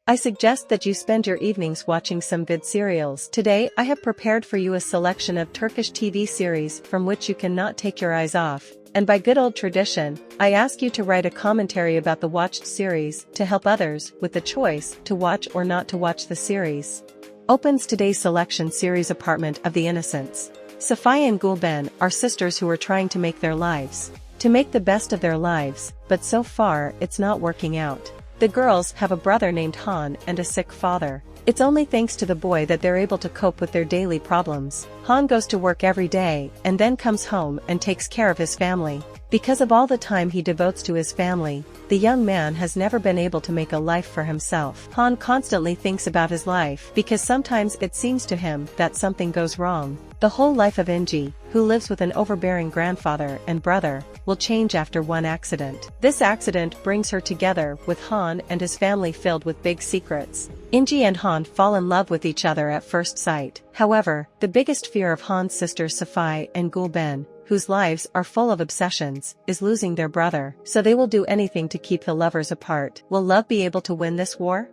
I suggest that you spend your evenings watching some vid serials. Today I have prepared for you a selection of Turkish TV series from which you cannot take your eyes off, and by good old tradition, I ask you to write a commentary about the watched series to help others with the choice to watch or not to watch the series. Opens today's selection series Apartment of the Innocents. Safiye and Gulben are sisters who are trying to make the best of their lives, but so far it's not working out. The girls have a brother named Han and a sick father. It's only thanks to the boy that they're able to cope with their daily problems. Han goes to work every day and then comes home and takes care of his family. Because of all the time he devotes to his family, the young man has never been able to make a life for himself. Han constantly thinks about his life because sometimes it seems to him that something goes wrong. The whole life of Inci, who lives with an overbearing grandfather and brother, will change after one accident. This accident brings her together with Han and his family filled with big secrets. Inci and Han fall in love with each other at first sight. However, the biggest fear of Han's sisters Safiye and Gulben, whose lives are full of obsessions, is losing their brother, so they will do anything to keep the lovers apart. Will love be able to win this war?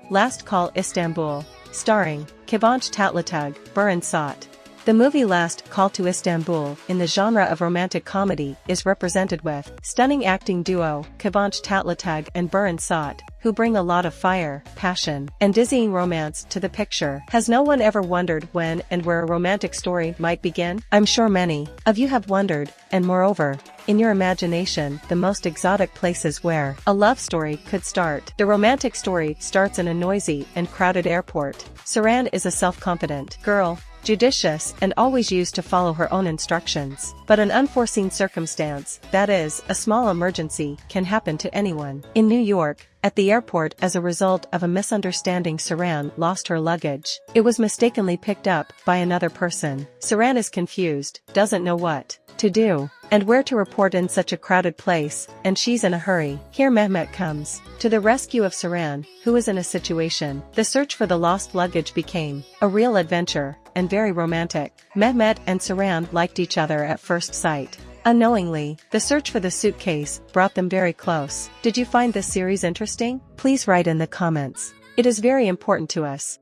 Last Call Istanbul, starring Kıvanç Tatlıtuğ, Burhan Saat. The movie Last Call to Istanbul, in the genre of romantic comedy, is represented with stunning acting duo Kıvanç Tatlıtuğ and Burhan Saat, who bring a lot of fire, passion, and dizzying romance to the picture. Has no one ever wondered when and where a romantic story might begin? I'm sure many of you have wondered, and moreover, in your imagination, the most exotic places where a love story could start. The romantic story starts in a noisy and crowded airport. Saran is a self-confident girl, judicious and always used to follow her own instructions. But an unforeseen circumstance, that is, a small emergency, can happen to anyone. In New York, at the airport as a result of a misunderstanding, Saran lost her luggage. It was mistakenly picked up by another person. Saran is confused, doesn't know what to do and where to report in such a crowded place, and she's in a hurry. Here Mehmet comes to the rescue of Saran, who is in a situation. The search for the lost luggage became a real adventure, and very romantic. Mehmet and Saran liked each other at first sight. Unknowingly, the search for the suitcase brought them very close. Did you find this series interesting? Please write in the comments. It is very important to us.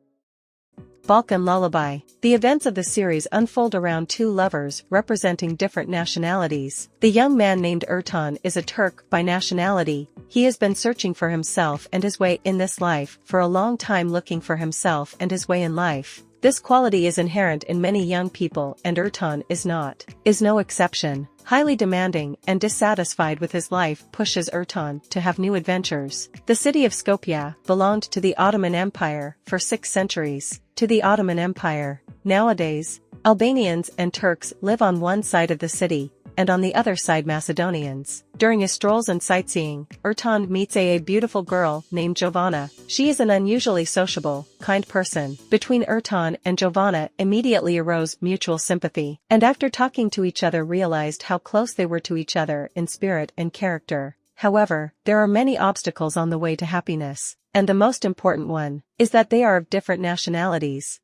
Balkan Lullaby. The events of the series unfold around two lovers representing different nationalities. The young man named Ertan is a Turk by nationality. He has been searching for himself and his way in this life for a long time, looking for himself and his way in life. This quality is inherent in many young people, and Ertan is no exception. Highly demanding and dissatisfied with his life pushes Ertan to have new adventures. The city of Skopje belonged to the Ottoman Empire for 6 centuries. To the Ottoman Empire. Nowadays, Albanians and Turks live on one side of the city, and on the other side Macedonians. During his strolls and sightseeing, Ertan meets a beautiful girl named Giovanna. She is an unusually sociable, kind person. Between Ertan and Giovanna immediately arose mutual sympathy, and after talking to each other realized how close they were to each other in spirit and character. However, there are many obstacles on the way to happiness, and the most important one is that they are of different nationalities.